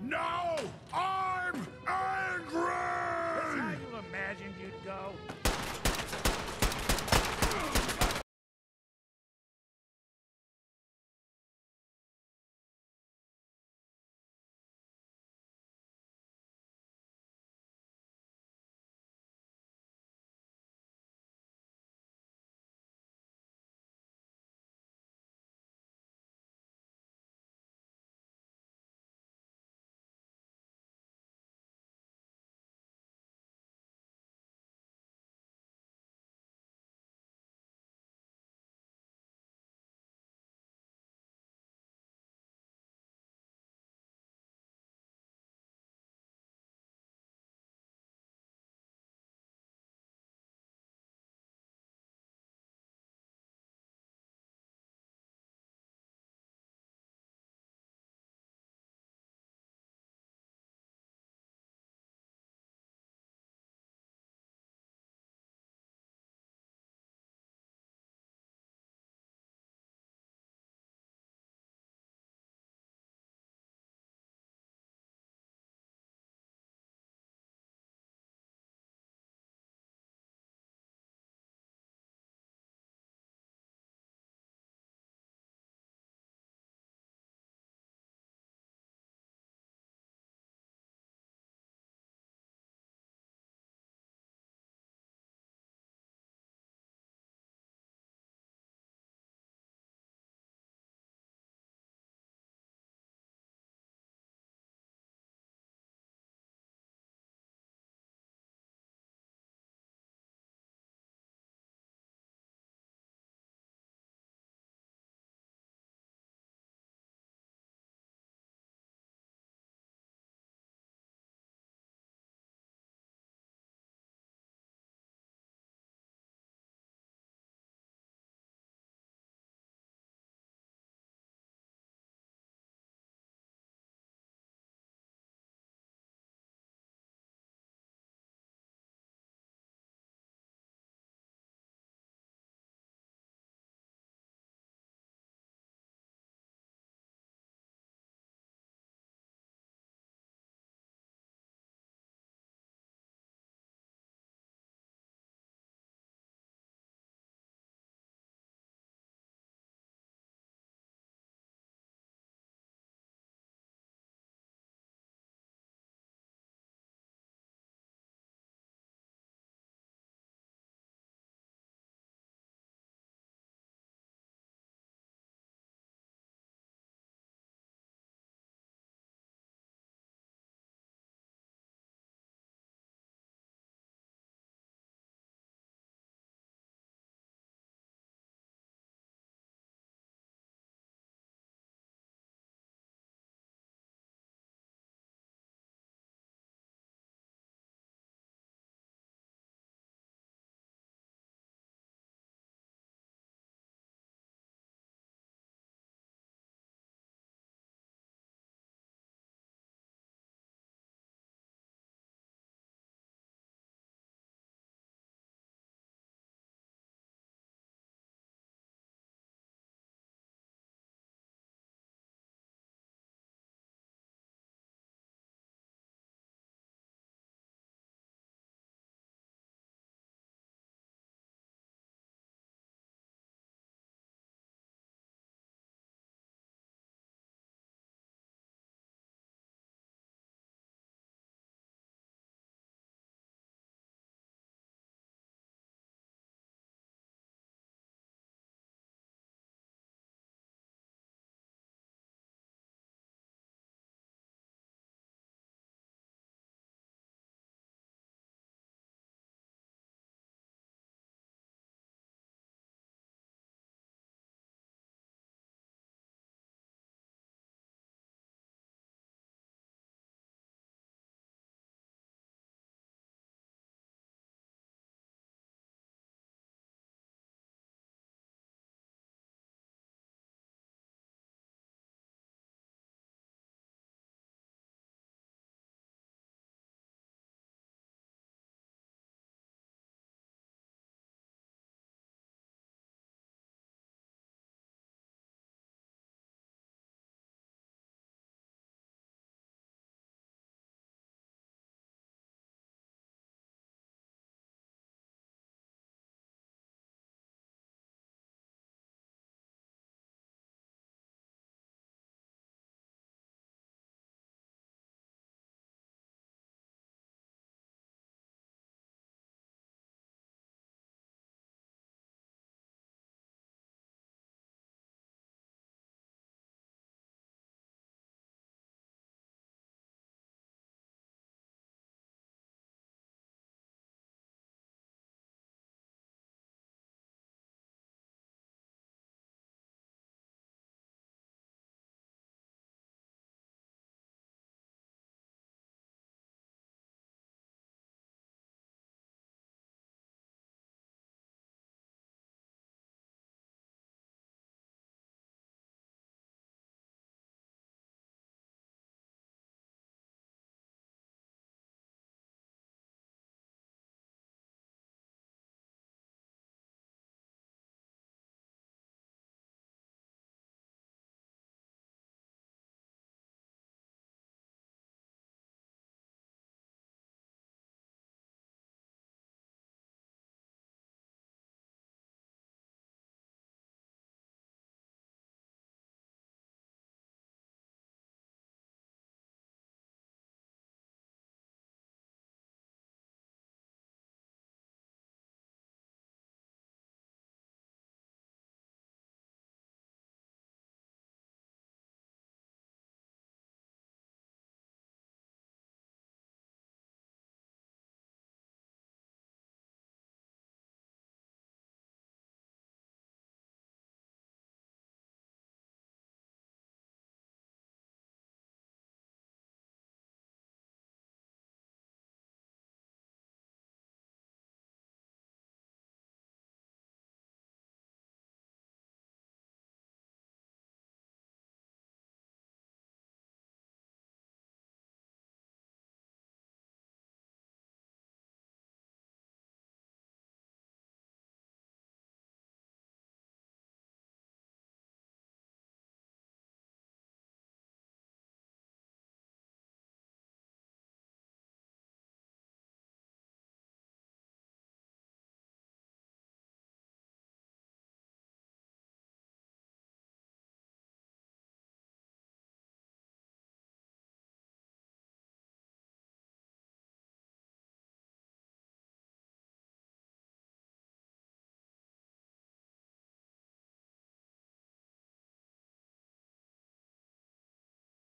Now I'm angry! That's how you imagined you'd go?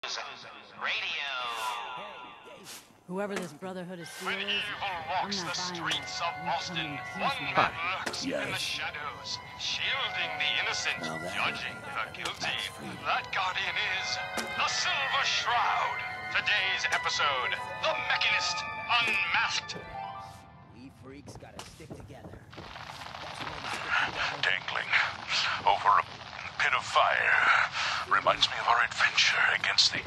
Radio. Whoever this Brotherhood of Steel When is, evil I'm walks not the buying streets it. of I'm Boston, coming to one tease man me. lurks in the shadows, shielding the innocent, judging the guilty. That guardian is the Silver Shroud. Today's episode, The Mechanist Unmasked. We freaks gotta stick together. Dangling over a pit of fire reminds me of our adventure against the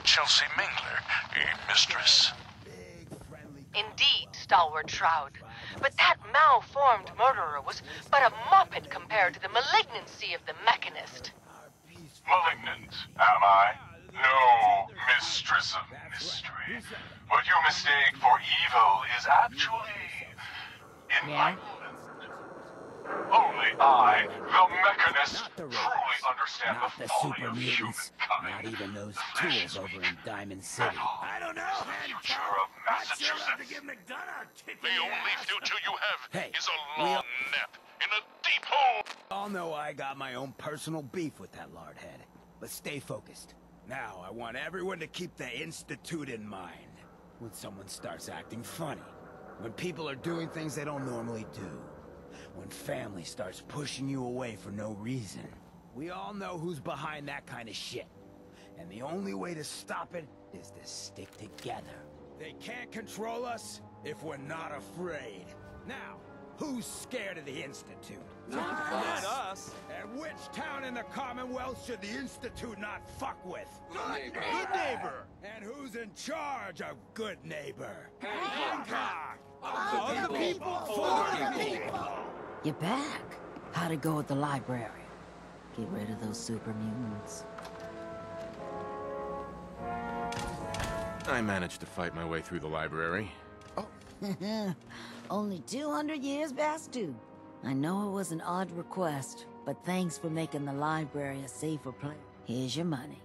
Chelsea Mingler, mistress. Indeed, Stalwart Shroud. But that malformed murderer was but a muppet compared to the malignancy of the Mechanist. Malignant, am I? No, mistress of mystery. What you mistake for evil is actually enlightenment. Only I, the Mechanist, truly understand Not the the folly super of mutants. humankind. Not even those tools over in Diamond City. I don't know, future of Massachusetts. The only future you have Hey, is a we long nap in a deep hole. All know I got my own personal beef with that lardhead. But stay focused. Now I want everyone to keep the Institute in mind. When someone starts acting funny. When people are doing things they don't normally do. When family starts pushing you away for no reason. We all know who's behind that kind of shit. And the only way to stop it is to stick together. They can't control us if we're not afraid. Now, who's scared of the Institute? Not us. And which town in the Commonwealth should the Institute not fuck with? Good neighbor. And who's in charge of good neighbor? Hancock. Of the people, for the people. You're back. How'd it go at the library? Get rid of those super mutants. I managed to fight my way through the library. Only 200 years past due. I know it was an odd request, but thanks for making the library a safer place. Here's your money.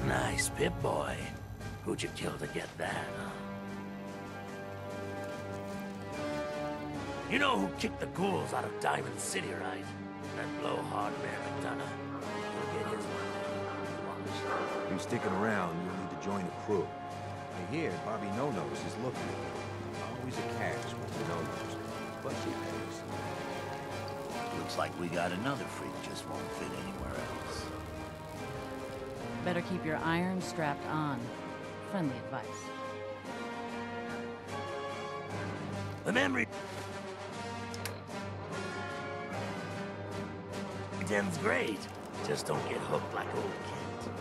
Nice Pip-Boy. Who'd you kill to get that, huh? You know who kicked the ghouls out of Diamond City, right? That blowhard Mayor McDonough. He'll get his money. If you're sticking around, you'll need to join the crew. I hear Bobby No-Nose is looking. Always a catch with the No-Nose, but she pays. Looks like we got another freak just won't fit anywhere else. Better keep your iron strapped on. Friendly advice. The memory... Den's great. Just don't get hooked like old Kent.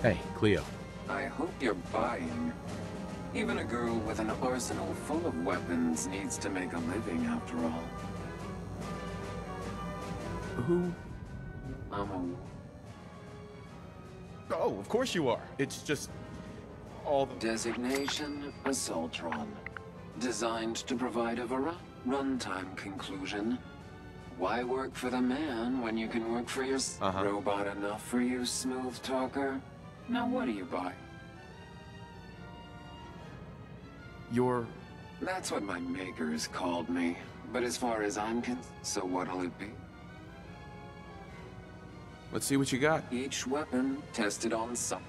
Hey, Cleo. I hope you're buying. Even a girl with an arsenal full of weapons needs to make a living after all. Who? I'm Oh, of course you are. It's just... all the... Designation Assaultron. Designed to provide a runtime conclusion. Why work for the man when you can work for your robot enough for you, smooth talker? Now what do you buy? You're... That's what my makers called me. But as far as I'm concerned, so what'll it be? Let's see what you got. Each weapon tested on some.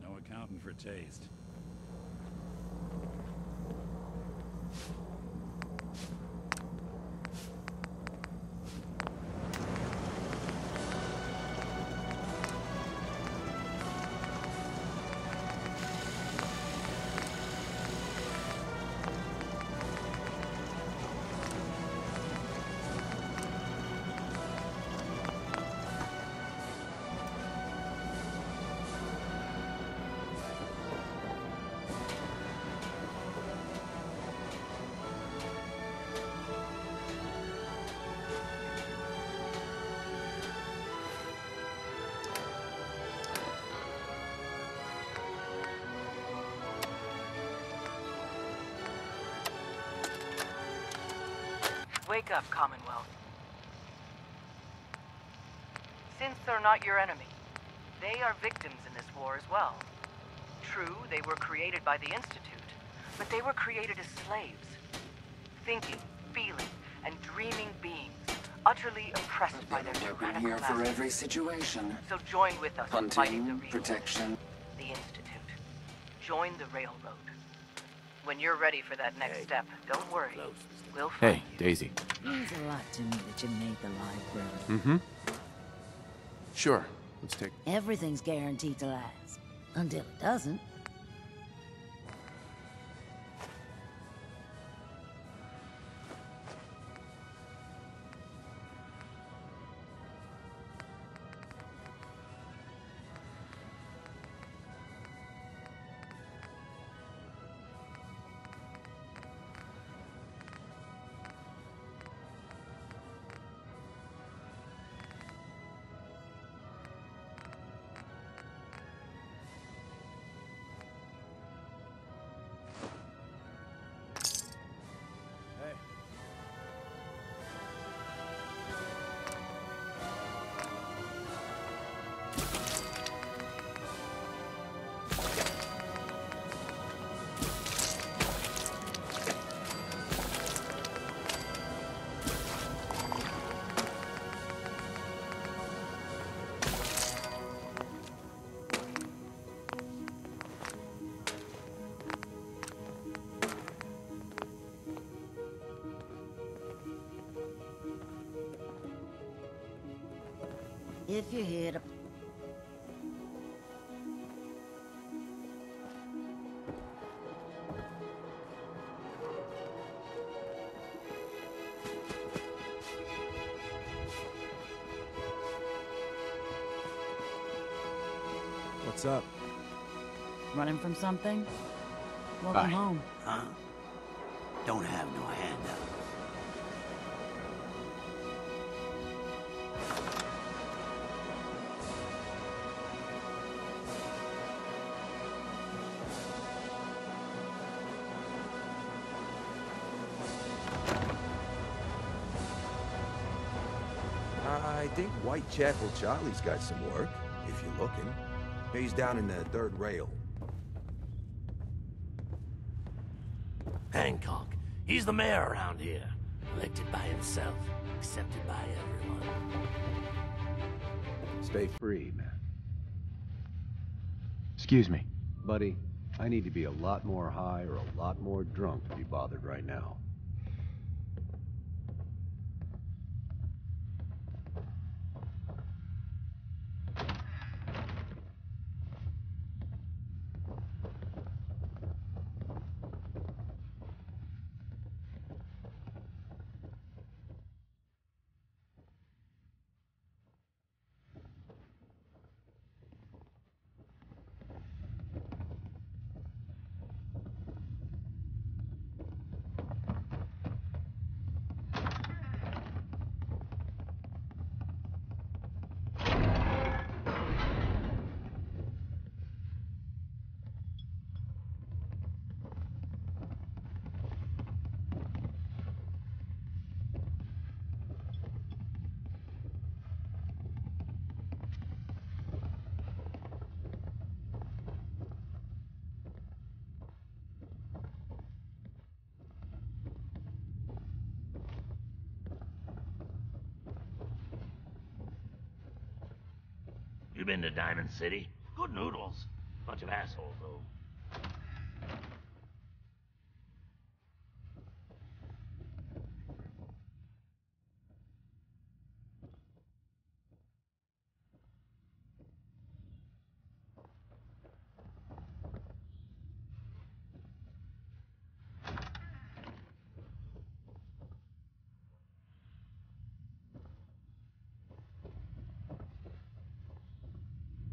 No accounting for taste. Wake up, Commonwealth. Since they're not your enemy, they are victims in this war as well. True, they were created by the Institute, but they were created as slaves. Thinking, feeling, and dreaming beings, utterly oppressed by their tyrannical Here for masters. every situation. So join with us in fighting the Hunting, real protection. the Institute. Join the Railroad. When you're ready for that next step, don't worry. We'll find Hey, Daisy. Means a lot to me that you made the library. Mm-hmm. Sure. Let's take... Everything's guaranteed to last. Until it doesn't. If you're here to... What's up? Running from something? Welcome home. Huh? Don't have no handout. I think Whitechapel Charlie's got some work, if you're looking. He's down in the third rail. Hancock. He's the mayor around here. Elected by himself, accepted by everyone. Stay free, man. Excuse me. Buddy, I need to be a lot more high or a lot more drunk to be bothered right now. You been to Diamond City? Good noodles. Bunch of assholes, though.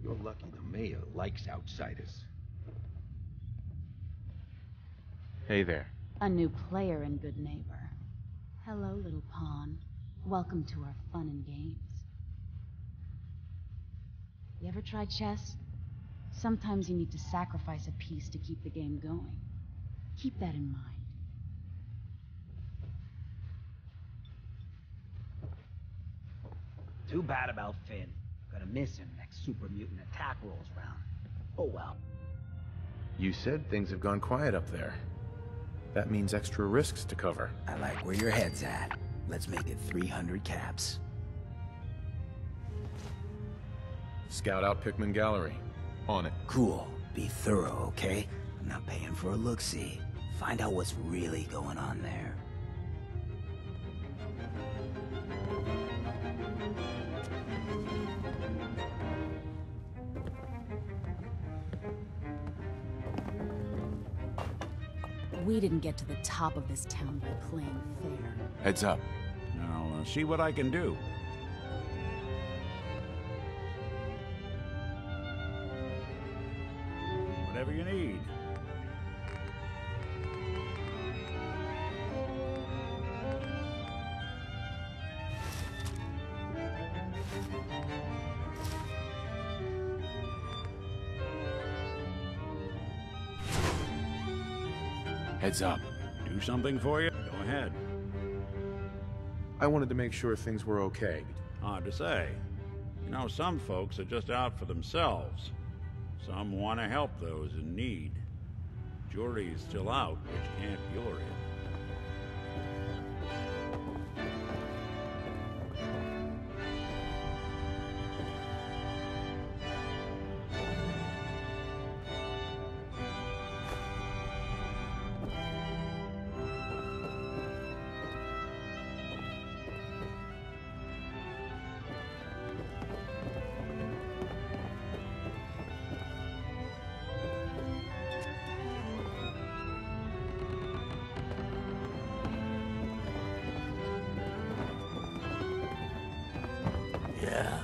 You're lucky the mayor likes outsiders. Hey there. A new player and good neighbor. Hello, little pawn. Welcome to our fun and games. You ever tried chess? Sometimes you need to sacrifice a piece to keep the game going. Keep that in mind. Too bad about Finn. Gonna miss him next super mutant attack rolls round. Oh well. You said things have gone quiet up there. That means extra risks to cover. I like where your head's at. Let's make it 300 caps. Scout out Pickman Gallery. On it. Cool. Be thorough, okay? I'm not paying for a look-see. Find out what's really going on there. We didn't get to the top of this town by playing fair. Heads up. I'll see what I can do. Whatever you need. Heads up. Do something for you? Go ahead. I wanted to make sure things were okay. Hard to say. You know, some folks are just out for themselves. Some want to help those in need. Jury is still out, which can't be your end. Yeah.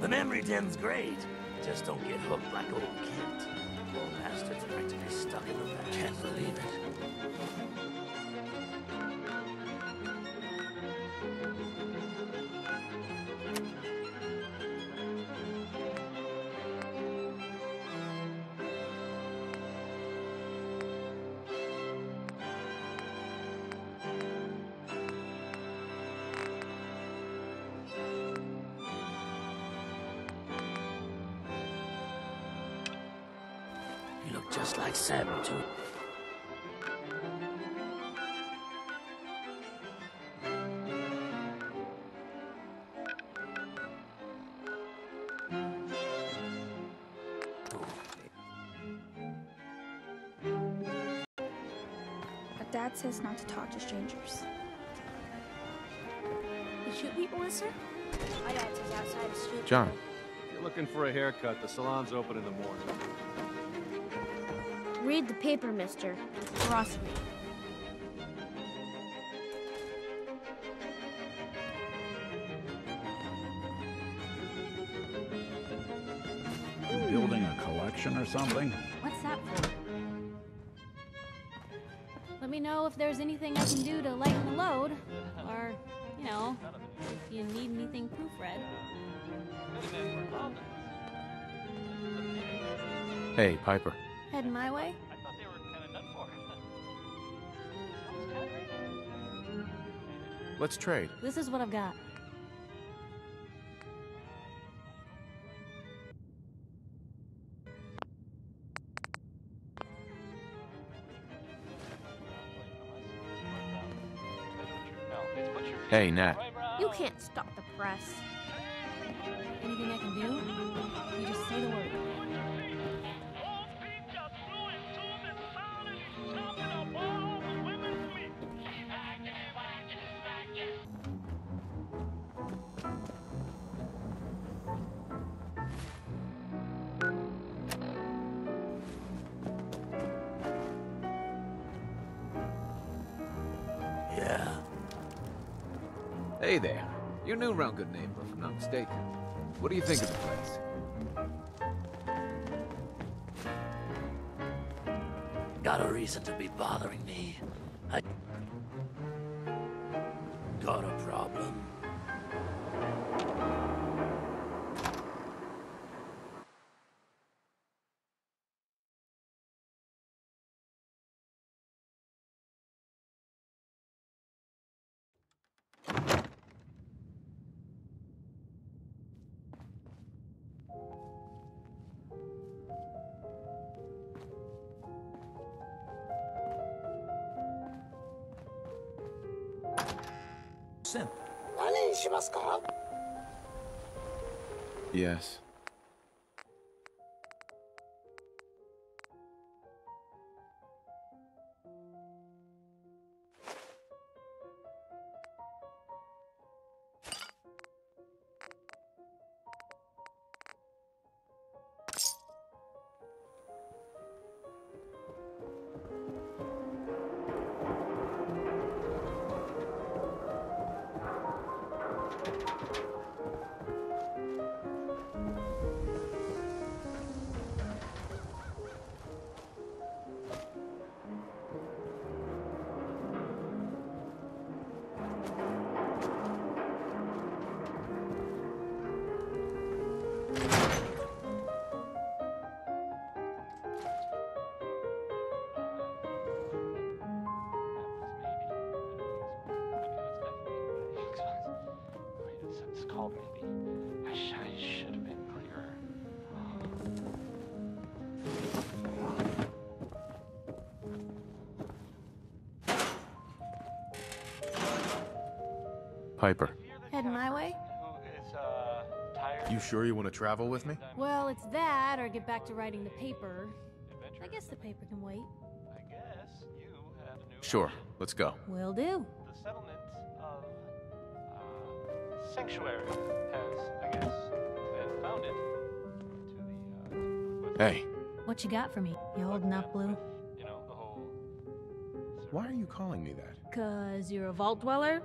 The memory den's great. Just don't get hooked like old Kent. Poor bastard's practically stuck in the past. Can't believe it. You look just like Sam, too. But Dad says not to talk to strangers. You shoot people, mister? My dad says outside the street. John. If you're looking for a haircut, the salon's open in the morning. Read the paper, mister. Trust me. You building a collection or something? What's that for? Let me know if there's anything I can do to lighten the load. Or, you know, if you need anything proofread. Hey, Piper. Heading my way? Let's trade. This is what I've got. Hey, Nat. You can't stop the press. Anything I can do? You just say the word. Yeah. Hey there. You're new around Good Neighbor, if I'm not mistaken. What do you think of the place? Got a reason to be bothering me. I got a problem. Simp. Yes. It's called maybe. I should have been clearer. Piper. Heading my way? You sure you want to travel with me? Well, it's that, or get back to writing the paper. I guess the paper can wait. Sure. Let's go. Will do. The settlement of Sanctuary has, I guess, been founded to the Hey. What you got for me? You holding up, Blue? Why are you calling me that? 'Cause you're a vault dweller?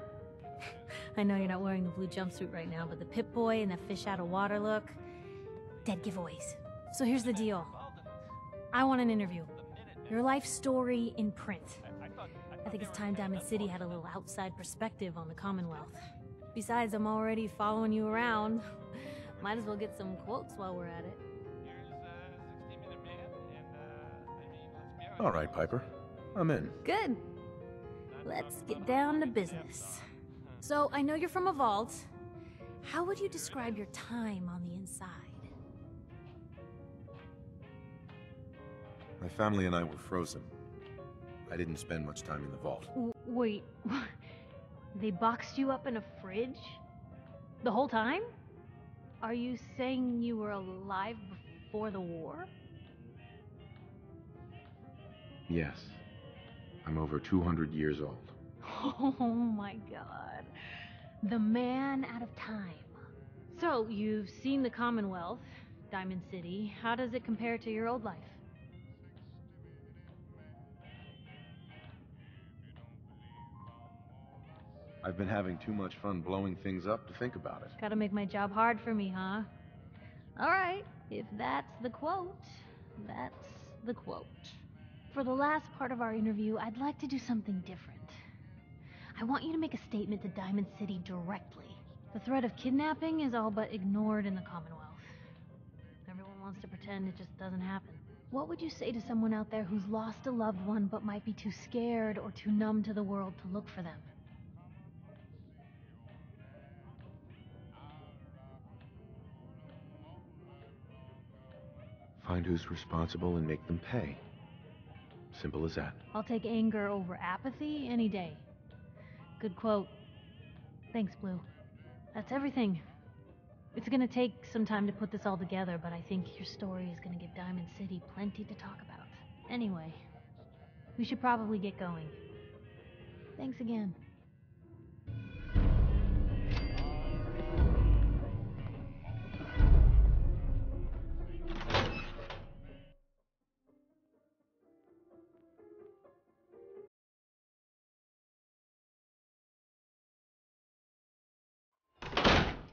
I know you're not wearing the blue jumpsuit right now, but the Pip-Boy and the fish out of water look... dead giveaways. So here's the deal. I want an interview. Your life story in print. I think it's time Diamond City had a little outside perspective on the Commonwealth. Besides, I'm already following you around. Might as well get some quotes while we're at it. All right, Piper. I'm in. Good. Let's get down to business. So, I know you're from a vault. How would you describe your time on the inside? My family and I were frozen. I didn't spend much time in the vault. Wait, they boxed you up in a fridge? The whole time? Are you saying you were alive before the war? Yes. I'm over 200 years old. Oh my god. The man out of time. So, you've seen the Commonwealth, Diamond City. How does it compare to your old life? I've been having too much fun blowing things up to think about it. Gotta make my job hard for me, huh? Alright, if that's the quote, that's the quote. For the last part of our interview, I'd like to do something different. I want you to make a statement to Diamond City directly. The threat of kidnapping is all but ignored in the Commonwealth. Everyone wants to pretend it just doesn't happen. What would you say to someone out there who's lost a loved one but might be too scared or too numb to the world to look for them? Find who's responsible and make them pay. Simple as that. I'll take anger over apathy any day. Good quote. Thanks, Blue. That's everything. It's gonna take some time to put this all together, but I think your story is gonna give Diamond City plenty to talk about. Anyway, we should probably get going. Thanks again.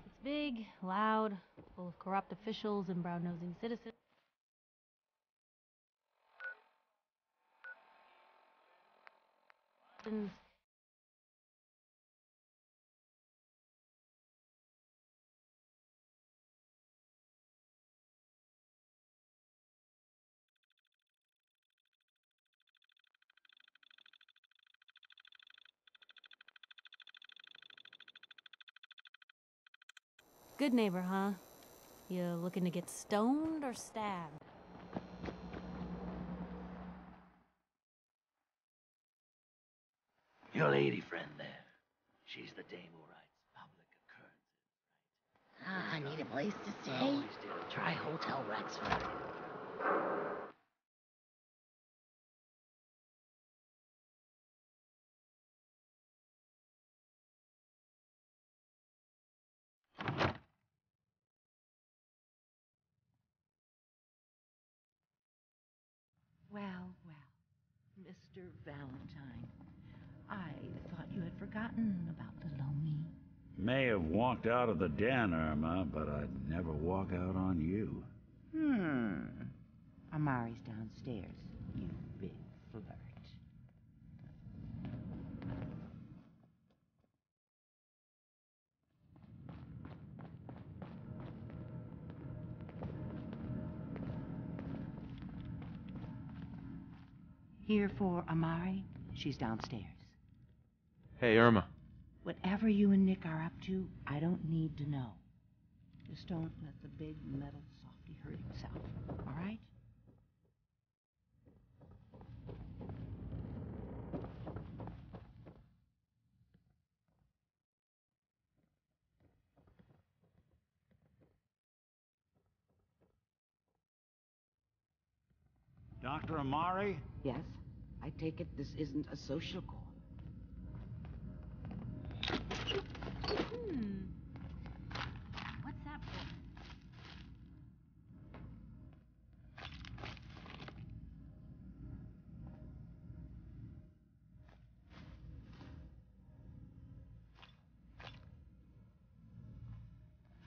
It's big, loud, full of corrupt officials and brown-nosing citizens. Good neighbor, huh? You looking to get stoned or stabbed? Your lady friend there. She's the dame who writes public occurrences, right? I need a place to stay. Always did. Try Hotel Rexford. Well, Mr. Valentine, I thought you had forgotten about the Lomi. May have walked out of the den, Irma, but I'd never walk out on you. Amari's downstairs, you big flirt. Here for Amari? She's downstairs. Hey, Irma. Whatever you and Nick are up to, I don't need to know. Just don't let the big metal softy hurt himself, all right? Dr. Amari? Yes? I take it this isn't a social call. What's that for?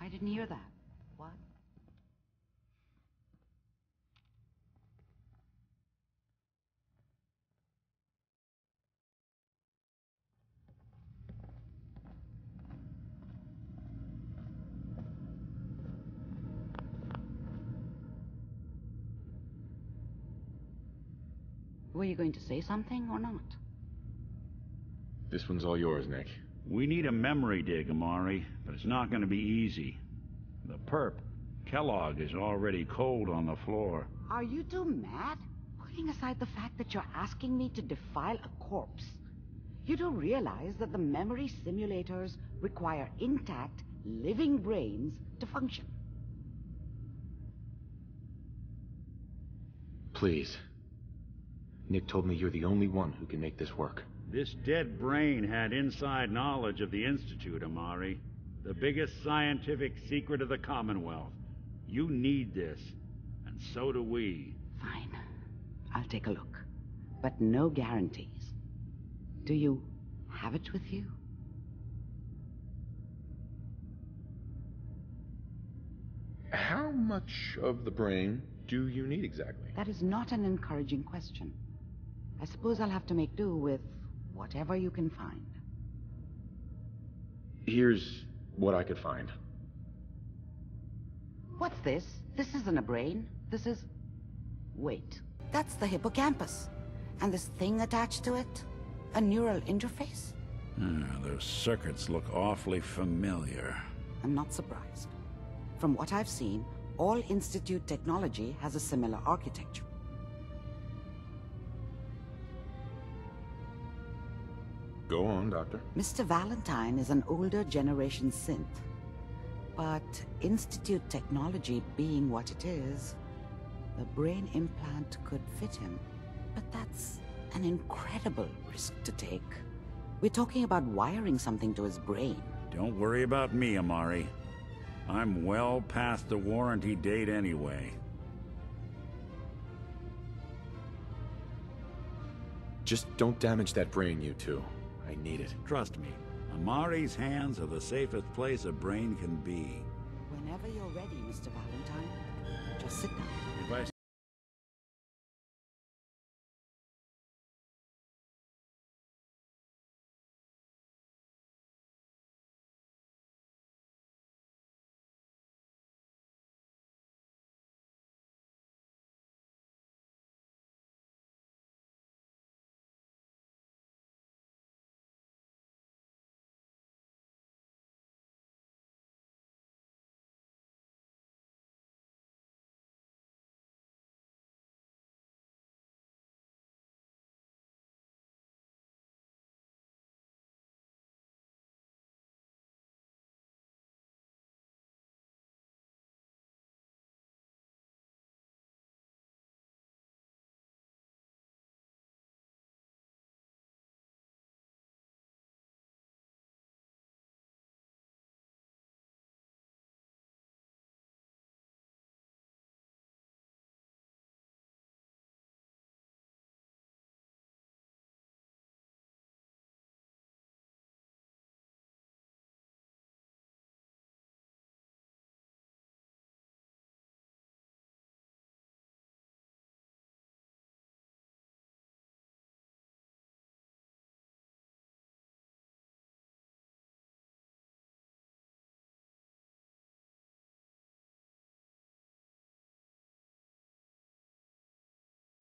I didn't hear that. What? Were you going to say something or not? This one's all yours, Nick. We need a memory dig, Amari, but it's not going to be easy. The perp, Kellogg, is already cold on the floor. Are you two mad? Putting aside the fact that you're asking me to defile a corpse, you do realize that the memory simulators require intact, living brains to function. Please. Nick told me you're the only one who can make this work. This dead brain had inside knowledge of the Institute, Amari. The biggest scientific secret of the Commonwealth. You need this, and so do we. Fine. I'll take a look. But no guarantees. Do you have it with you? How much of the brain do you need exactly? That is not an encouraging question. I suppose I'll have to make do with whatever you can find. Here's what I could find. What's this? This isn't a brain. This is... Wait. That's the hippocampus. And this thing attached to it? A neural interface? Those circuits look awfully familiar. I'm not surprised. From what I've seen, all Institute technology has a similar architecture. Go on, Doctor. Mr. Valentine is an older generation synth. But Institute technology being what it is, the brain implant could fit him. But that's an incredible risk to take. We're talking about wiring something to his brain. Don't worry about me, Amari. I'm well past the warranty date anyway. Just don't damage that brain, you two. I need it. Trust me, Amari's hands are the safest place a brain can be. Whenever you're ready, Mr. Valentine, just sit down. If I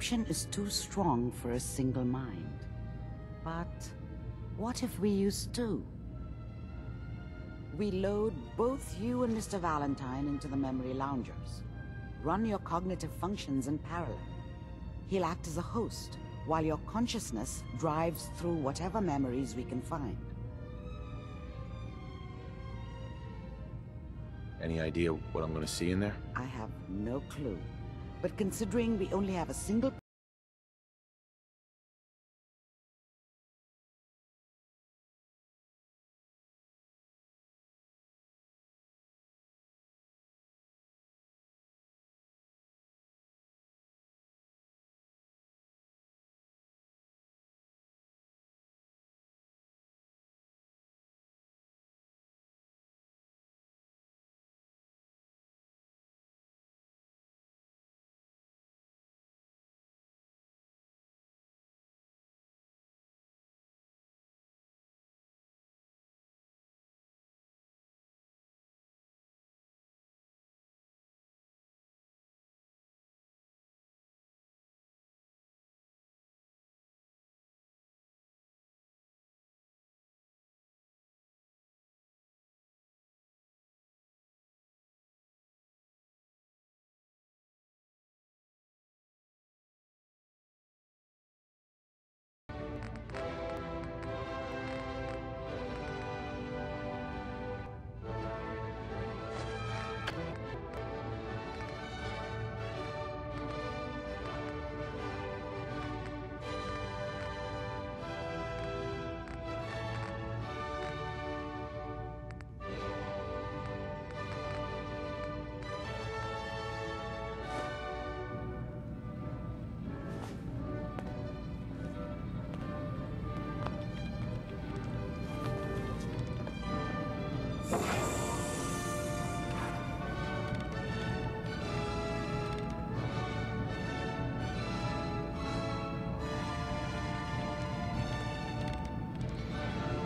Is too strong for a single mind. But what if we use two? We load both you and Mr. Valentine into the memory loungers. Run your cognitive functions in parallel. He'll act as a host, while your consciousness drives through whatever memories we can find. Any idea what I'm going to see in there? I have no clue. But considering we only have a single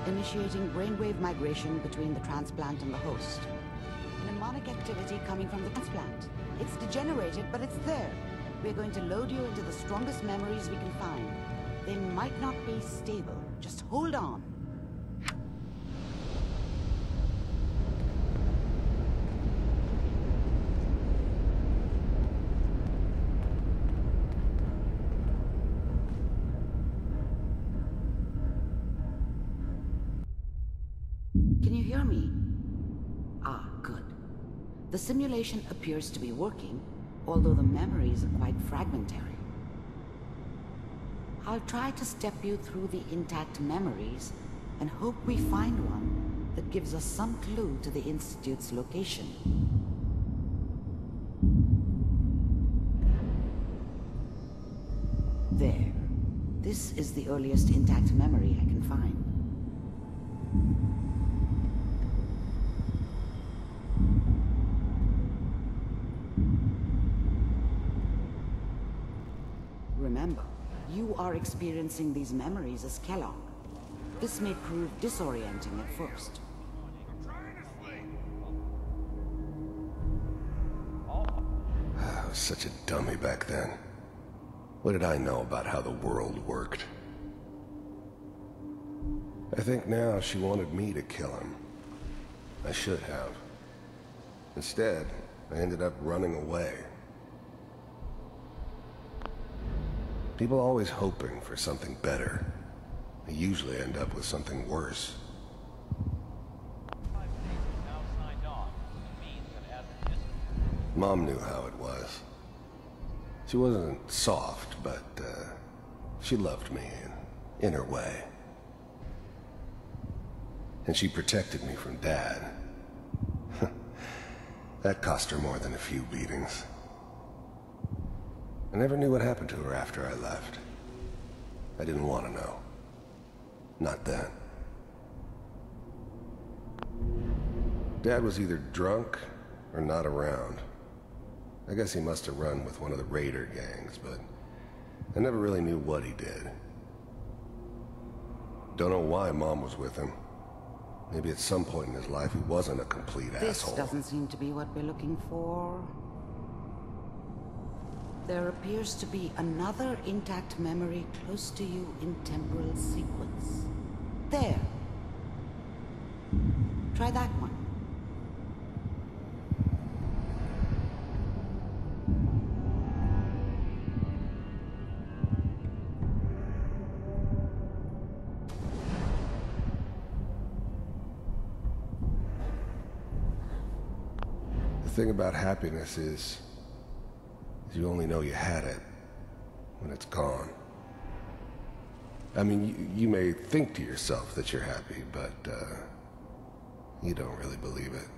Initiating brainwave migration between the transplant and the host. Mnemonic activity coming from the transplant. It's degenerated, but it's there. We're going to load you into the strongest memories we can find. They might not be stable. Just hold on. Can you hear me? Ah, good. The simulation appears to be working, although the memories are quite fragmentary. I'll try to step you through the intact memories and hope we find one that gives us some clue to the Institute's location. There. This is the earliest intact memory I can find. Remember, you are experiencing these memories as Kellogg. This may prove disorienting at first. I was such a dummy back then. What did I know about how the world worked? I think now she wanted me to kill him. I should have. Instead, I ended up running away. People always hoping for something better. They usually end up with something worse. Mom knew how it was. She wasn't soft, but she loved me in her way. And she protected me from Dad. That cost her more than a few beatings. I never knew what happened to her after I left. I didn't want to know. Not then. Dad was either drunk or not around. I guess he must have run with one of the raider gangs, but I never really knew what he did. Don't know why Mom was with him. Maybe at some point in his life he wasn't a complete asshole. This doesn't seem to be what we're looking for. There appears to be another intact memory close to you in temporal sequence. There. Try that one. The thing about happiness is you only know you had it when it's gone. I mean, you may think to yourself that you're happy, but you don't really believe it.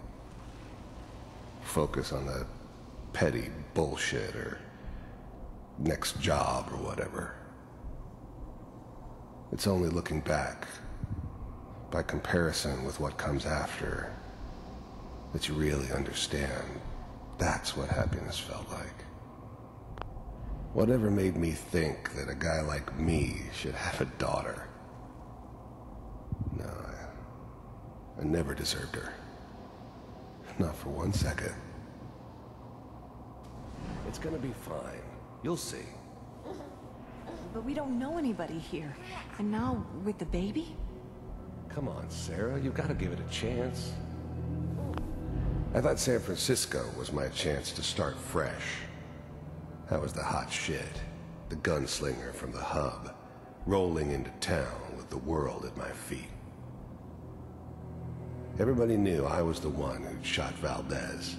Focus on the petty bullshit or next job or whatever. It's only looking back, by comparison with what comes after, that you really understand that's what happiness felt like. Whatever made me think that a guy like me should have a daughter? No, I never deserved her. Not for 1 second. It's gonna be fine. You'll see. But we don't know anybody here. And now, with the baby? Come on, Sarah, you've got to give it a chance. I thought San Francisco was my chance to start fresh. I was the hot shit, the gunslinger from the hub, rolling into town with the world at my feet. Everybody knew I was the one who'd shot Valdez.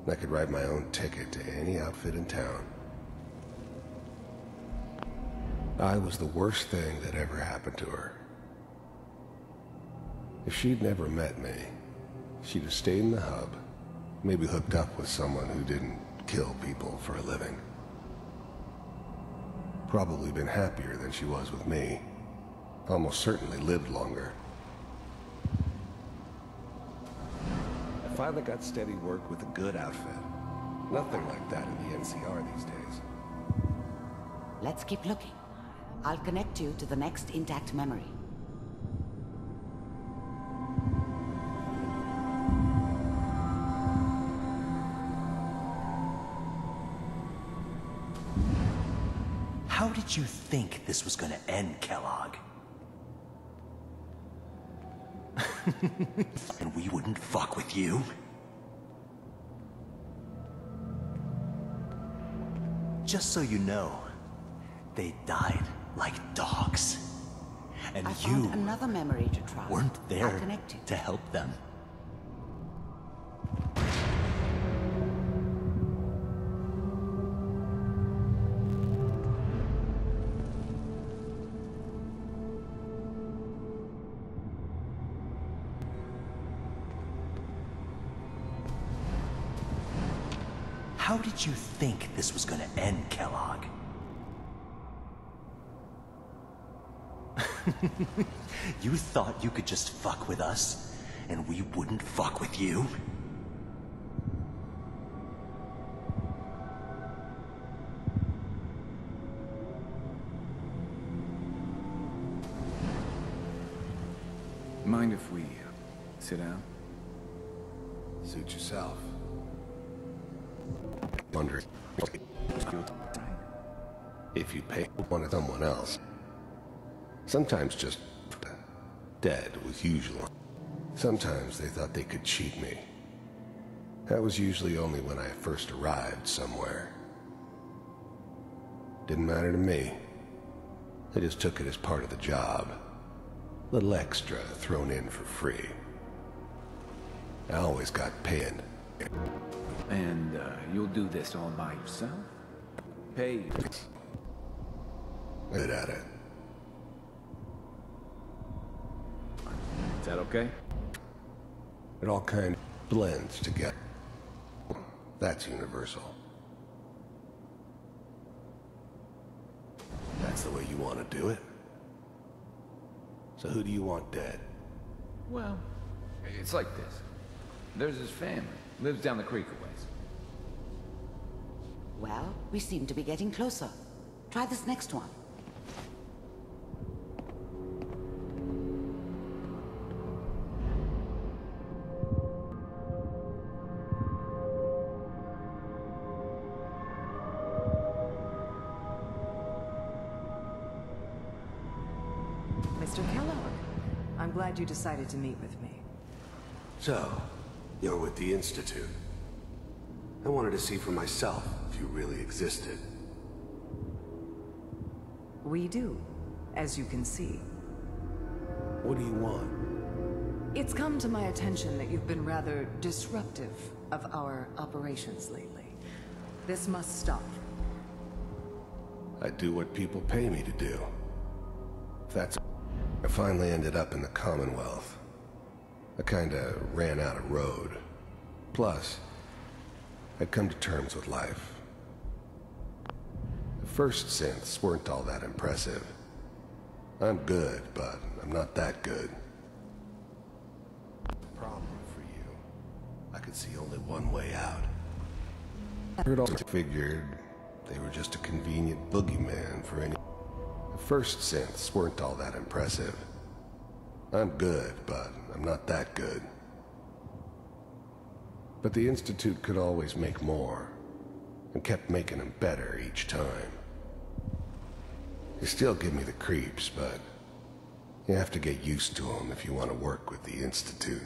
I could write my own ticket to any outfit in town. I was the worst thing that ever happened to her. If she'd never met me, she'd have stayed in the hub, maybe hooked up with someone who didn't kill people for a living. Probably been happier than she was with me. Almost certainly lived longer. Finally got steady work with a good outfit. Nothing like that in the NCR these days. Let's keep looking. I'll connect you to the next intact memory. How did you think this was gonna end, Kellogg? And we wouldn't fuck with you? Just so you know, they died like dogs. And I you found another memory to try. weren't I'll there connect you. to help them. How did you think this was gonna end, Kellogg? You thought you could just fuck with us, and we wouldn't fuck with you? Mind if we sit down? Suit yourself. Wondering if you pay one of someone else. Sometimes just dead was usual. Sometimes they thought they could cheat me. That was usually only when I first arrived somewhere. Didn't matter to me. I just took it as part of the job. Little extra thrown in for free. I always got paid. And you'll do this all by yourself? Pay. Good at it. Is that okay? It all kind of blends together. That's universal. That's the way you want to do it. So who do you want dead? Well, it's like this. There's his family. Lives down the creek a ways. Well, we seem to be getting closer. Try this next one. Mr. Kellogg, I'm glad you decided to meet with me. So, you're with the Institute. I wanted to see for myself if you really existed. We do, as you can see. What do you want? It's come to my attention that you've been rather disruptive of our operations lately. This must stop. I do what people pay me to do. That's... I finally ended up in the Commonwealth. I kinda ran out of road. Plus, I'd come to terms with life. The first synths weren't all that impressive. I'm good, but I'm not that good. Problem for you. I could see only one way out. I figured they were just a convenient boogeyman for any... The first synths weren't all that impressive. I'm good, but I'm not that good. But the Institute could always make more, and kept making them better each time. They still give me the creeps, but you have to get used to them if you want to work with the Institute.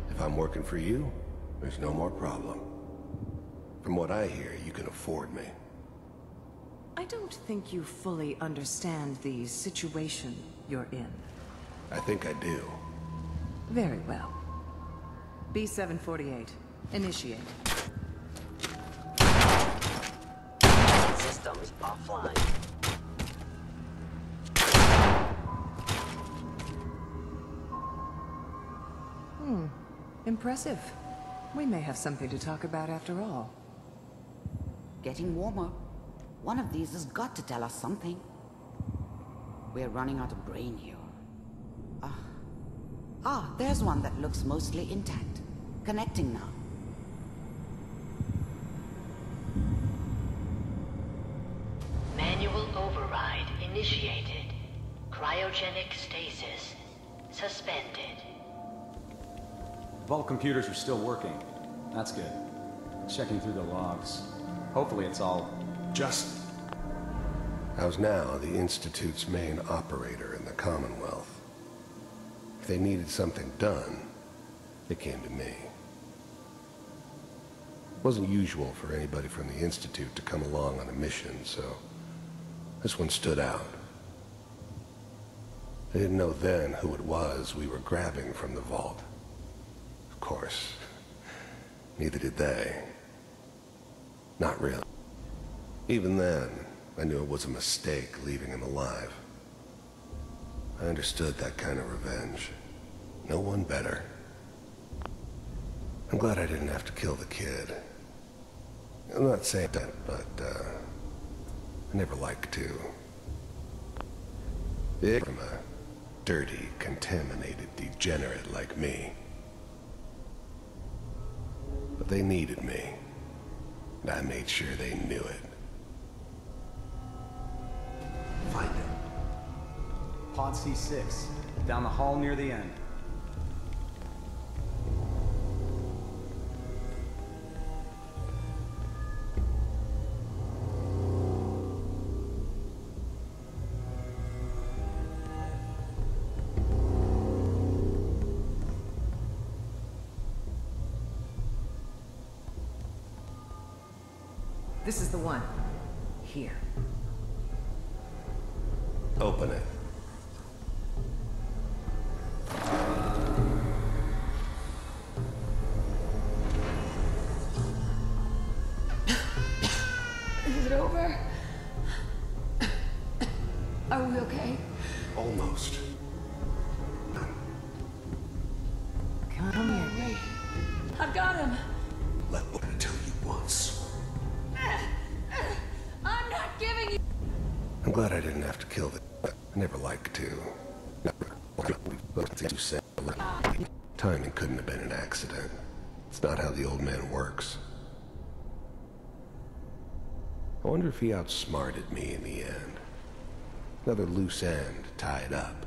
If I'm working for you, there's no more problem. From what I hear, you can afford me. I don't think you fully understand the situation you're in. I think I do. Very well. B-748, initiate. Systems offline. Impressive. We may have something to talk about after all. Getting warmer. One of these has got to tell us something. We're running out of brain here. Ah, there's one that looks mostly intact. Connecting now. Manual override initiated. Cryogenic stasis suspended. Vault computers are still working. That's good. Checking through the logs. Hopefully it's all... Just... I was now the Institute's main operator in the Commonwealth. If they needed something done, they came to me. It wasn't usual for anybody from the Institute to come along on a mission, so this one stood out. They didn't know then who it was we were grabbing from the vault. Of course, neither did they. Not really. Even then, I knew it was a mistake leaving him alive. I understood that kind of revenge. No one better. I'm glad I didn't have to kill the kid. I'm not saying that, but, I never liked to. From a dirty, contaminated degenerate like me. But they needed me, and I made sure they knew it. Find him. Pod C6, down the hall near the end. This is the one. Here. Open it. Is it over? Are we okay? Almost. Come here. Wait. I've got him. Let me tell you once. I'm not giving you. I'm glad I didn't have to kill the... I never liked to. Timing couldn't have been an accident. It's not how the old man works. I wonder if he outsmarted me in the end. Another loose end tied up.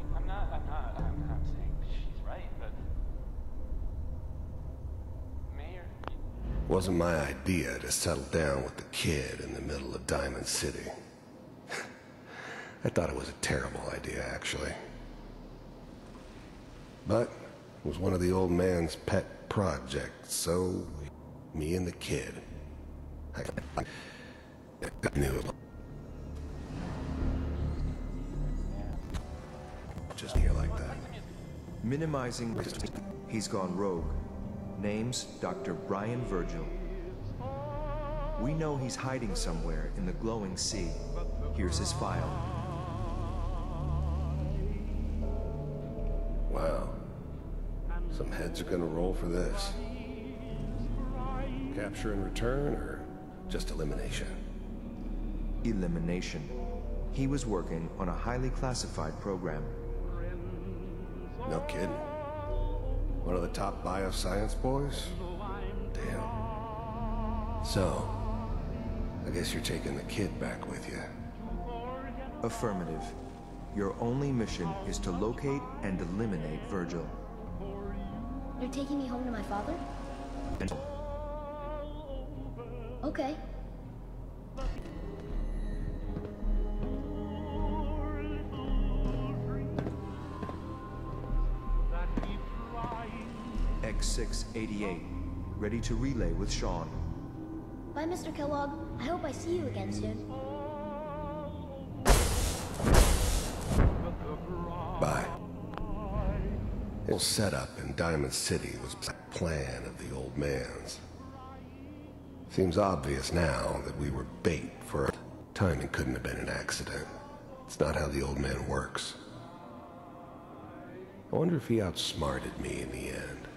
I'm not saying she's right, but... Mayor... Wasn't my idea to settle down with the kid in the middle of Diamond City. I thought it was a terrible idea, actually. But it was one of the old man's pet projects, so me and the kid. I knew it. Just here like that. Minimizing risk. He's gone rogue. Name's Dr. Brian Virgil. We know he's hiding somewhere in the glowing sea. Here's his file. Wow. Some heads are gonna roll for this. Capture and return, or just elimination? Elimination. He was working on a highly classified program. No kidding. One of the top bioscience boys? Damn. So, I guess you're taking the kid back with you. Affirmative. Your only mission is to locate and eliminate Virgil. You're taking me home to my father? Okay. X688, ready to relay with Sean. Bye, Mr. Kellogg. I hope I see you again soon. Bye. The whole setup in Diamond City was a plan of the old man's. Seems obvious now that we were bait for it. Timing couldn't have been an accident. It's not how the old man works. I wonder if he outsmarted me in the end.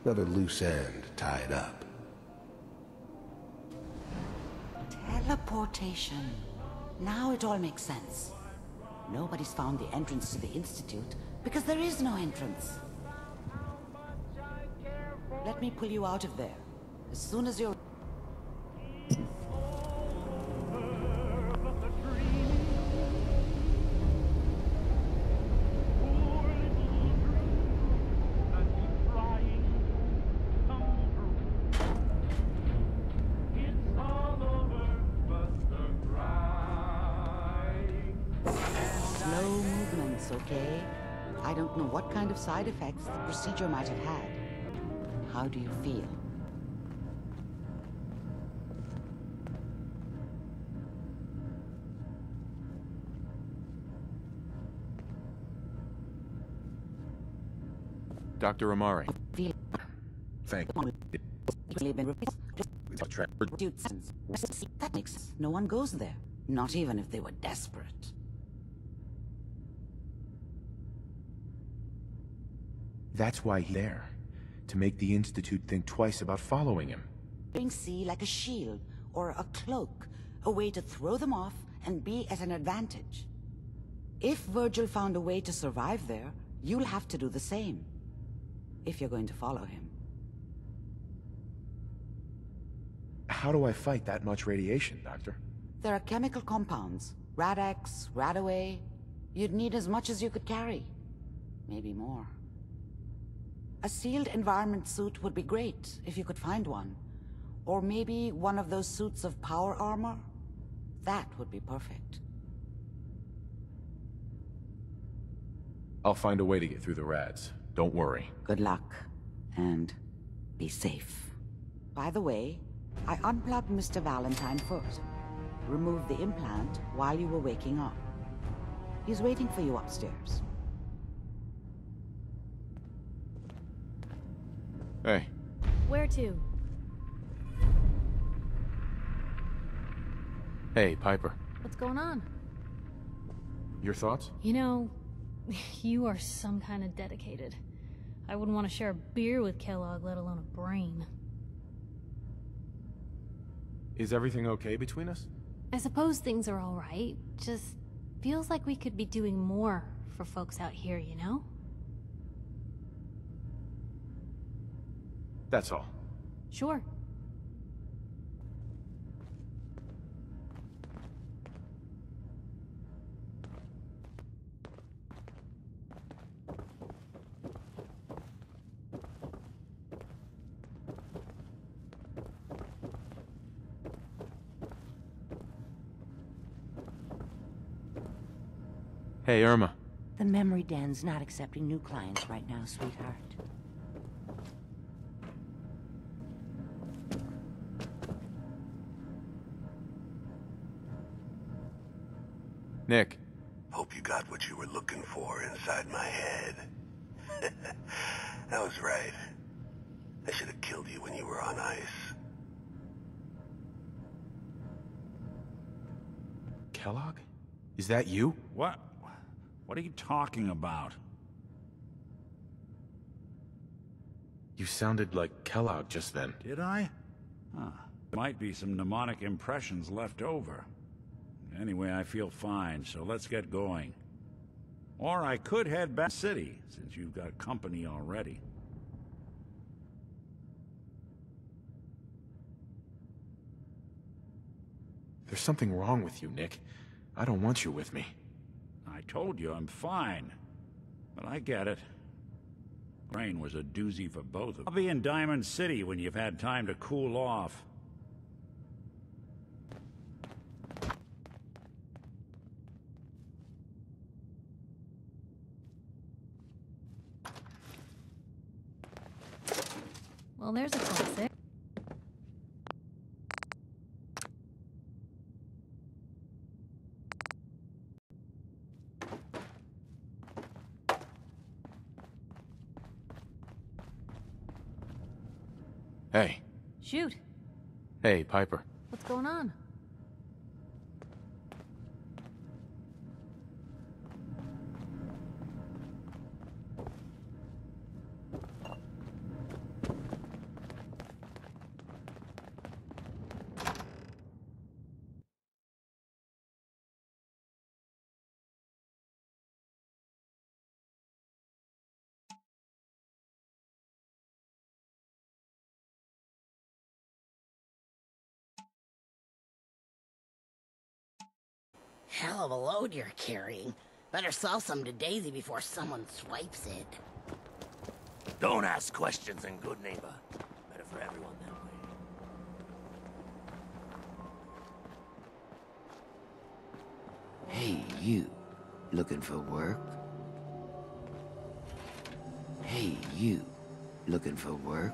Another loose end tied up. Teleportation. Now it all makes sense. Nobody's found the entrance to the Institute because there is no entrance. Let me pull you out of there. As soon as you're... Slow movements, okay? I don't know what kind of side effects the procedure might have had. How do you feel? Dr. Amari. Thank you. That makes sense. No one goes there. Not even if they were desperate. That's why he's there. To make the Institute think twice about following him. See like a shield or a cloak. A way to throw them off and be at an advantage. If Virgil found a way to survive there, you'll have to do the same. If you're going to follow him. How do I fight that much radiation, Doctor? There are chemical compounds. Rad-X, Radaway. You'd need as much as you could carry. Maybe more. A sealed environment suit would be great, if you could find one. Or maybe one of those suits of power armor? That would be perfect. I'll find a way to get through the rads. Don't worry. Good luck. And be safe. By the way, I unplugged Mr. Valentine first. Removed the implant while you were waking up. He's waiting for you upstairs. Hey. Where to? Hey, Piper. What's going on? Your thoughts? You know, you are some kind of dedicated. I wouldn't want to share a beer with Kellogg, let alone a brain. Is everything okay between us? I suppose things are all right. Just feels like we could be doing more for folks out here, you know? That's all. Sure. Hey, Irma. The memory den's not accepting new clients right now, sweetheart. Nick. Hope you got what you were looking for inside my head. I was right. I should have killed you when you were on ice. Kellogg? Is that you? What? What are you talking about? You sounded like Kellogg just then. Did I? Huh. Might be some mnemonic impressions left over. Anyway, I feel fine, so let's get going. Or I could head back to the city, since you've got company already. There's something wrong with you, Nick. I don't want you with me. I told you I'm fine. But I get it. Rain was a doozy for both of us. I'll be in Diamond City when you've had time to cool off. Well, there's a classic. Hey. Shoot. Hey, Piper. What's going on? Hell of a load you're carrying. Better sell some to Daisy before someone swipes it. Don't ask questions and good neighbor. Better for everyone that way. Hey, you. Looking for work? Hey, you. Looking for work?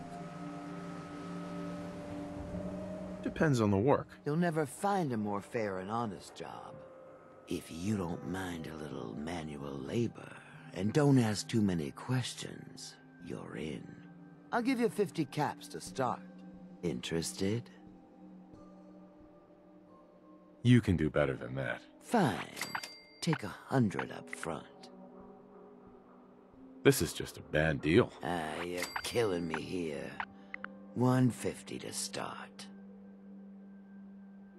Depends on the work. You'll never find a more fair and honest job. If you don't mind a little manual labor, and don't ask too many questions, you're in. I'll give you 50 caps to start. Interested? You can do better than that. Fine. Take 100 up front. This is just a bad deal. You're killing me here. 150 to start.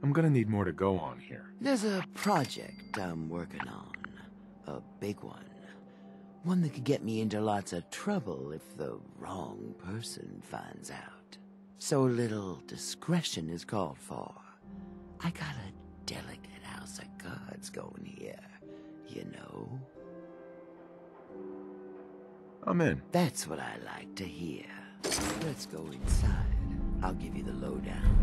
I'm gonna need more to go on here. There's a project I'm working on. A big one. One that could get me into lots of trouble if the wrong person finds out. So a little discretion is called for. I got a delicate house of cards going here, you know? I'm in. That's what I like to hear. Let's go inside. I'll give you the lowdown.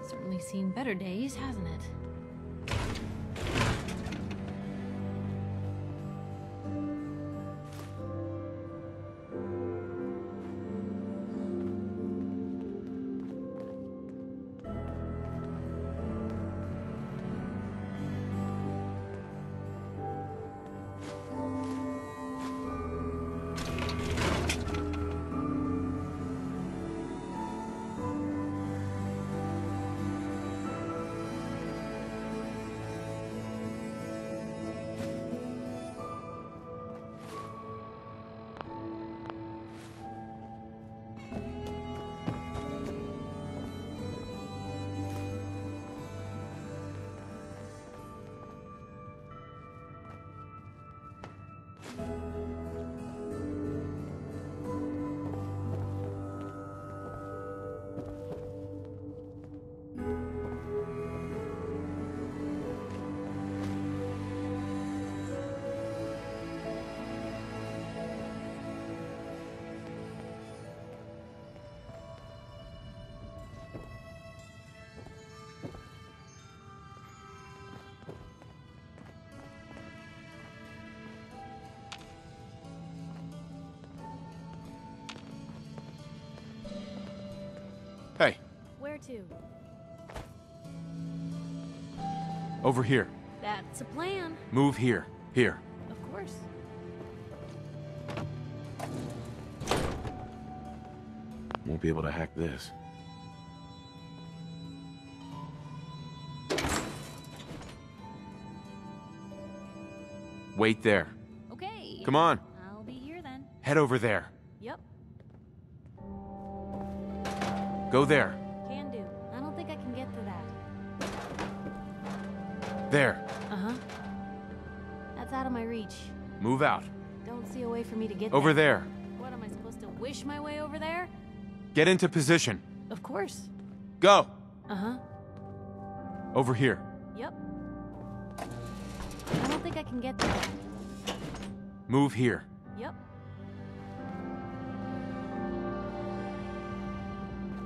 Certainly seen better days, hasn't it? Hey, Where to? over here. That's a plan. Move here. Here. Of course. Won't be able to hack this. Wait there. Okay. Come on. I'll be here then. Head over there. Yep. Go there. Can do. I don't think I can get to that. There. Uh-huh. That's out of my reach. Move out. Don't see a way for me to get Over there. there. What, am I supposed to wish my way over there? Get into position. Of course. Go. Uh-huh. Over here. Yep. I don't think I can get there. Move here. Yep.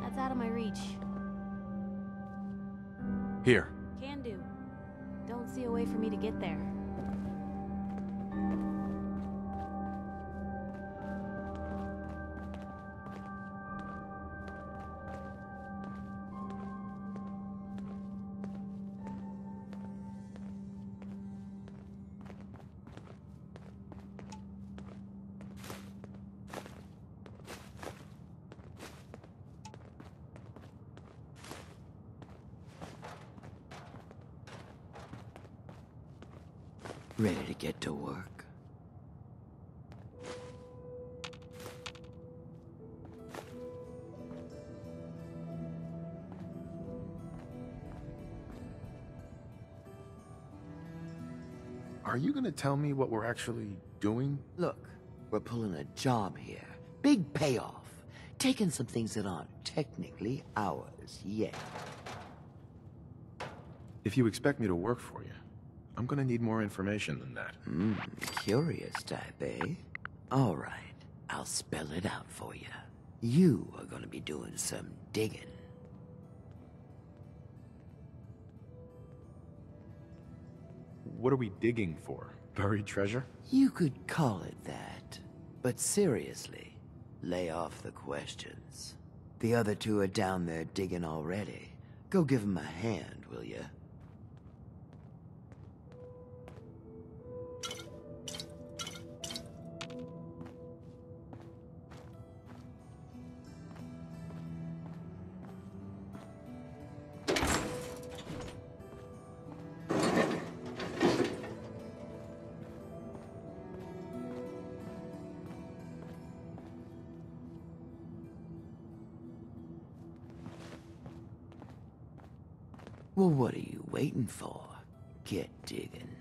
That's out of my reach. Here. Can do. Don't see a way for me to get there. Ready to get to work? are you gonna tell me what we're actually doing? Look, we're pulling a job here. Big payoff. Taking some things that aren't technically ours yet. If you expect me to work for you, I'm gonna need more information than that. Curious type, eh? All right, I'll spell it out for you. You are gonna be doing some digging. What are we digging for? Buried treasure? You could call it that. But seriously, lay off the questions. The other two are down there digging already. Go give them a hand, will you? Well, what are you waiting for? Get digging.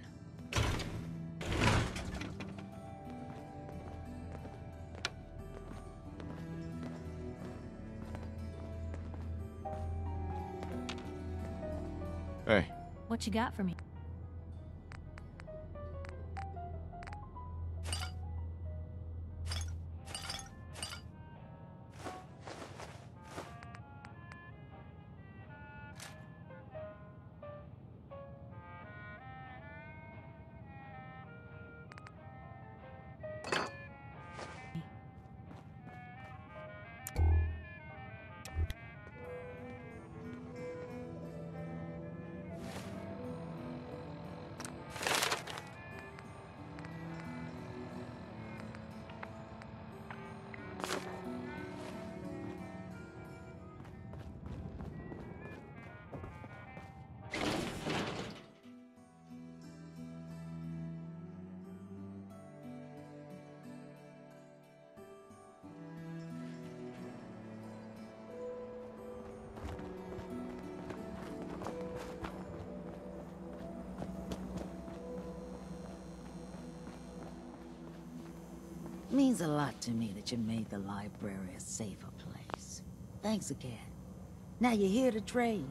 Hey. What you got for me? Means a lot to me that you made the library a safer place. Thanks again. Now you're here to trade.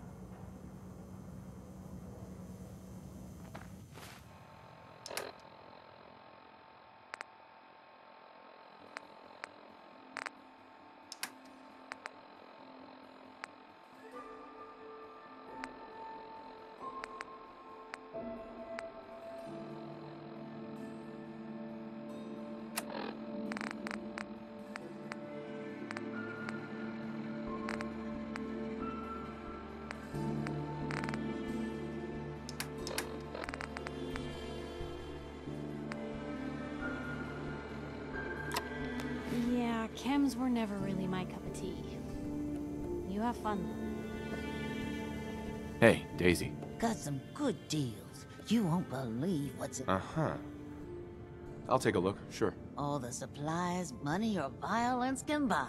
Yeah, chems were never really my cup of tea. You have fun, though. Hey, Daisy. Got some good deals. You won't believe what's in Uh-huh. I'll take a look, sure. all the supplies money or violence can buy.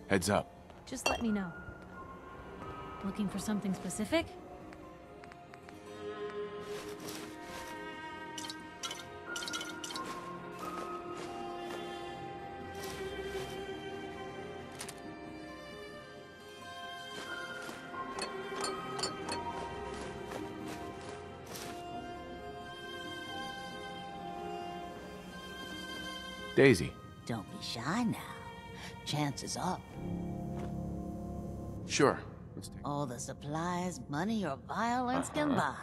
Heads up. Just let me know. Looking for something specific? Daisy. Don't be shy now. Chance is up. Sure. Let's take All the supplies, money, or violence can buy.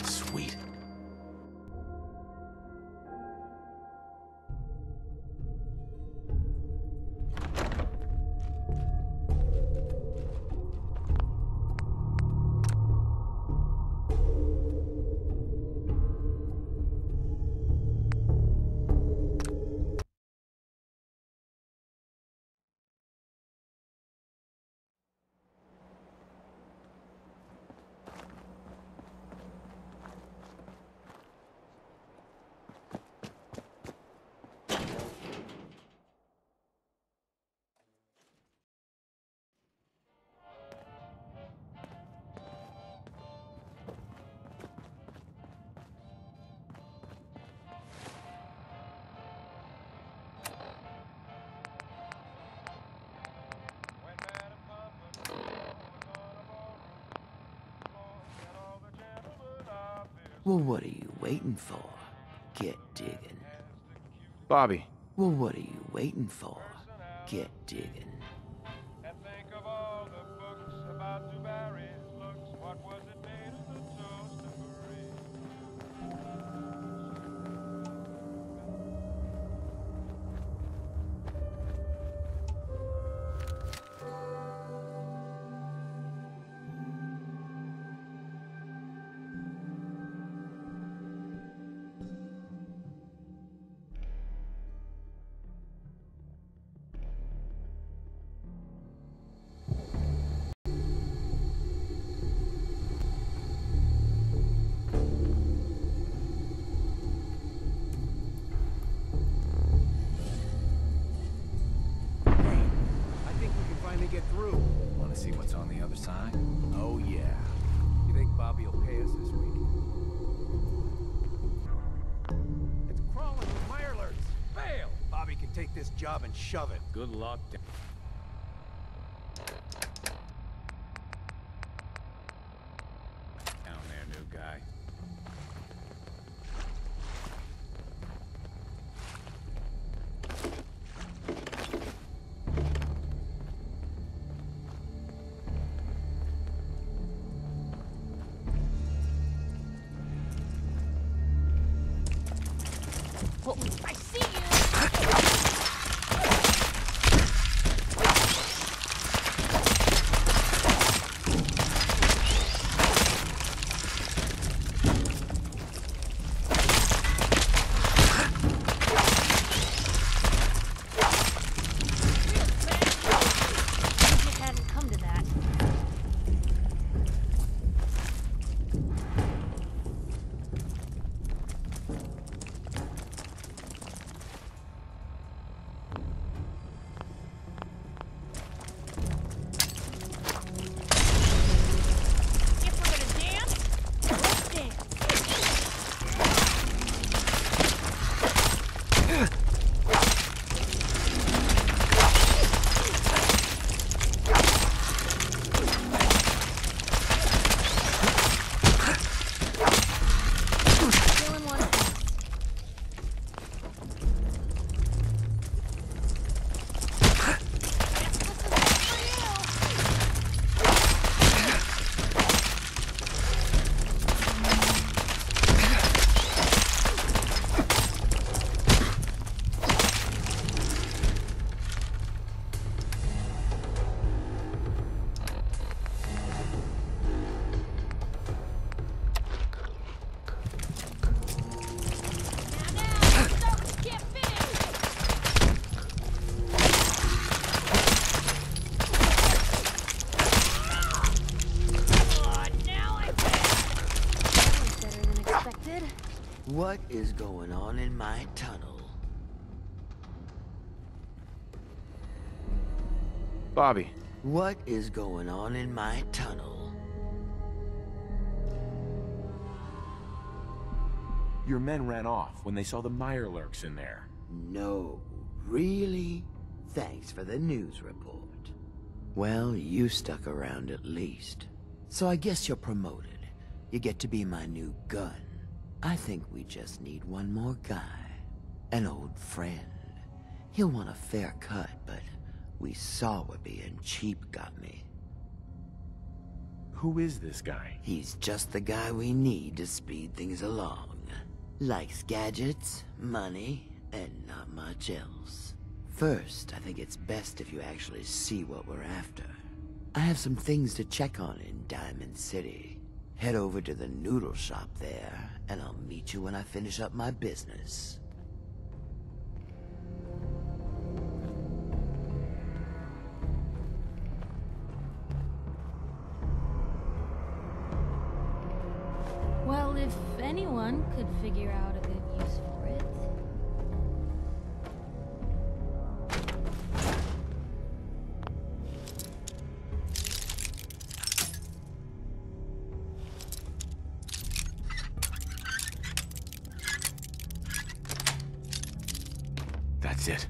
Sweet. Well, what are you waiting for? Get digging. Bobby. Well, what are you waiting for? Get digging. Get through. Want to see what's on the other side? Oh, yeah. You think Bobby will pay us this week? It's crawling with mirelurks. Fail! Bobby can take this job and shove it. Good luck. Down there, new guy. I see you! What is going on in my tunnel? Bobby. What is going on in my tunnel? Your men ran off when they saw the Mirelurks in there. No, really? Thanks for the news report. Well, you stuck around at least. So I guess you're promoted. You get to be my new gun. I think we just need one more guy. An old friend. He'll want a fair cut, but we saw what being cheap got me. Who is this guy? He's just the guy we need to speed things along. Likes gadgets, money, and not much else. First, I think it's best if you actually see what we're after. I have some things to check on in Diamond City. Head over to the noodle shop there, and I'll meet you when I finish up my business. Well, if anyone could figure out a good use for it. That's it.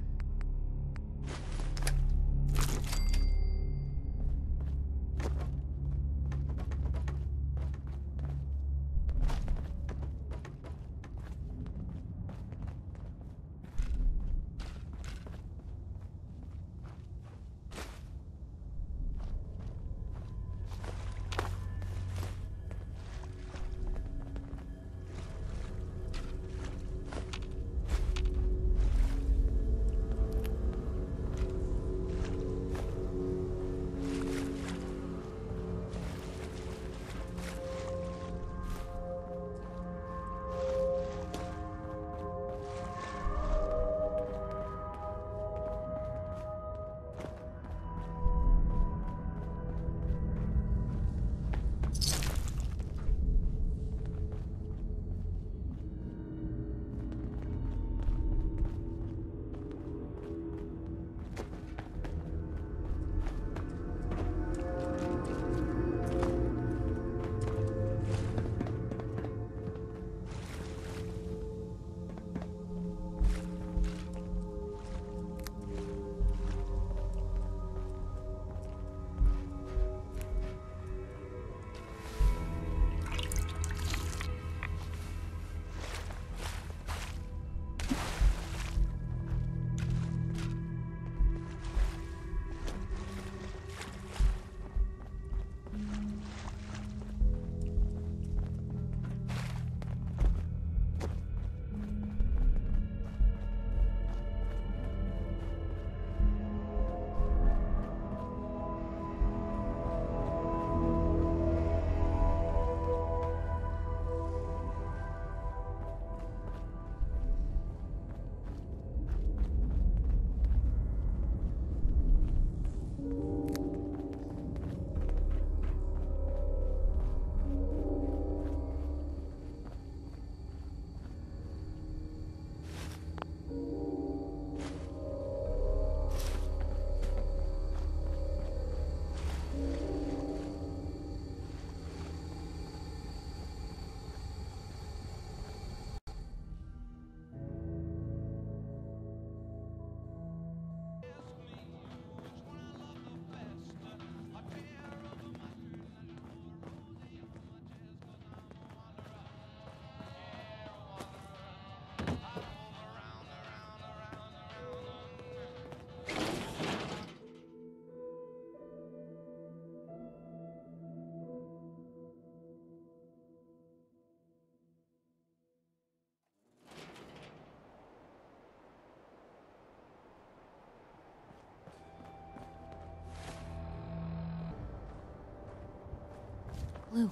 Lou,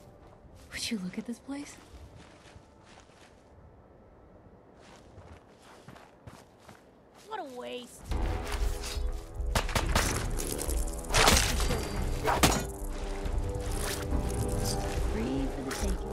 would you look at this place? What a waste. Free for the taking.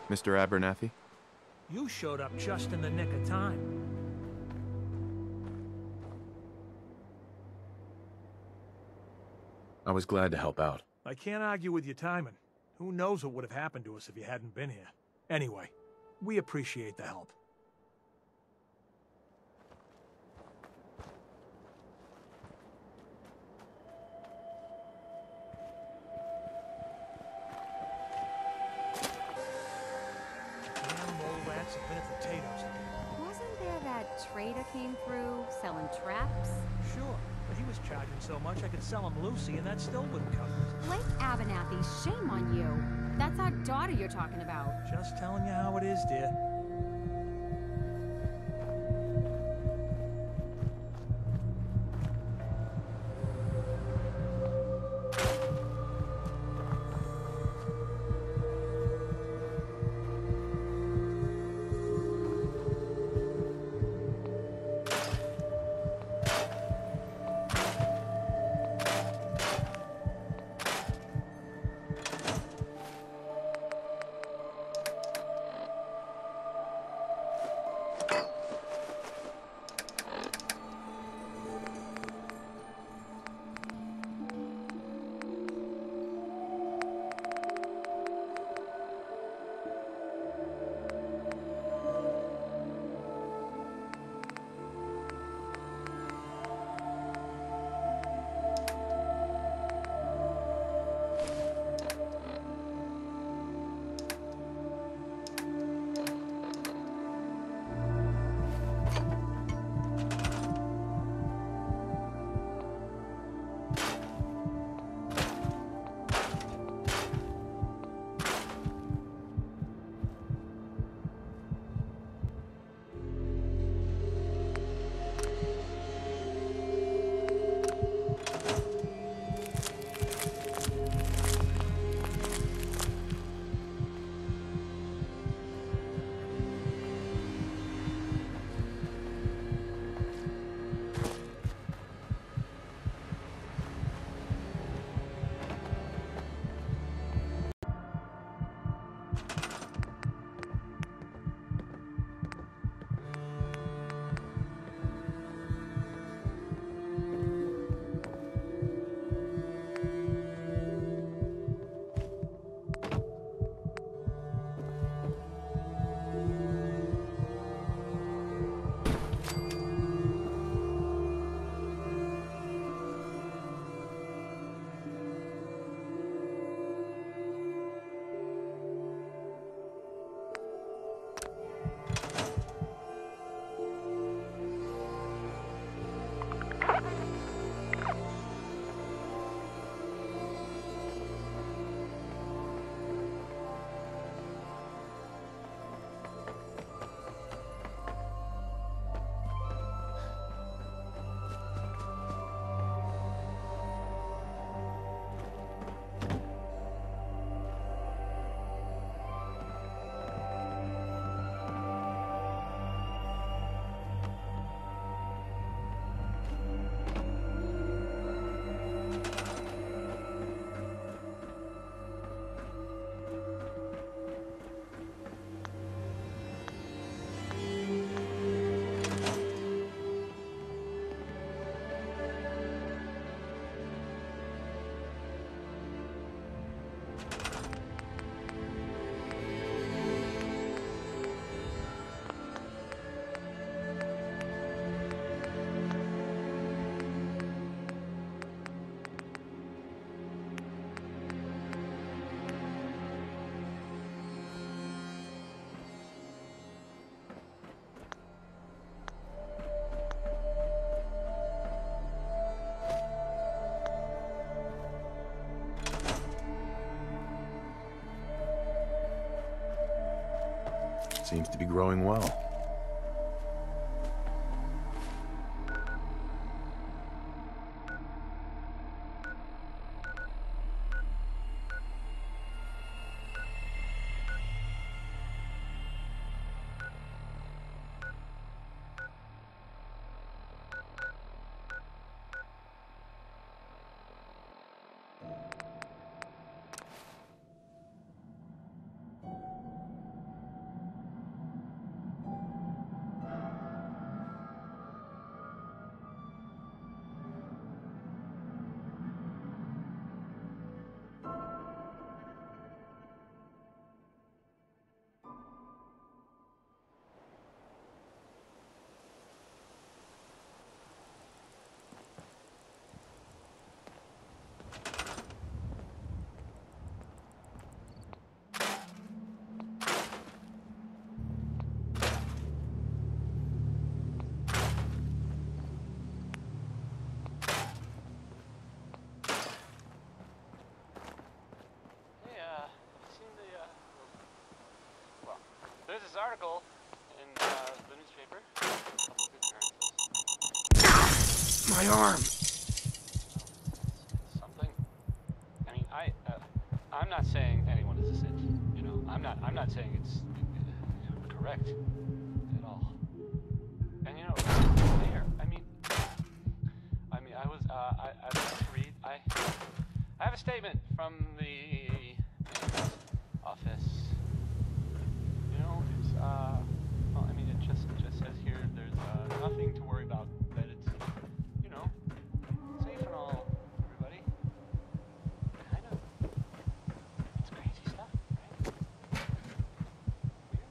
Mr. Abernathy? You showed up just in the nick of time. I was glad to help out. I can't argue with your timing. Who knows what would have happened to us if you hadn't been here. Anyway, we appreciate the help. Damn mole rats have been at potatoes again. Wasn't there that trader came through selling traps? Sure, but he was charging so much I could sell him Lucy and that still wouldn't cover it. Blake Abernathy, shame on you. That's our daughter you're talking about. Just telling you how it is, dear. Seems to be growing well. There's this article in the newspaper. My arm! Something. I mean, I'm not saying anyone is a cinch. You know, I'm not saying it's correct at all. And you know, there. I mean, I was I like to read. I have a statement from the office. You know, it's well, I mean, it just says here there's nothing to worry about. That it's, you know, safe and all, everybody. Kind of. It's crazy stuff, right? Weird.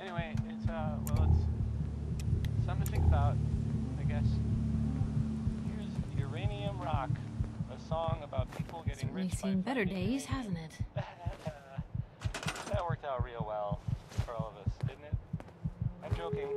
Anyway, it's well, it's something to think about, I guess. Here's Uranium Rock, a song about people getting Certainly rich by seen better finding days, hasn't it? That worked out real well for all of us, didn't it? I'm joking.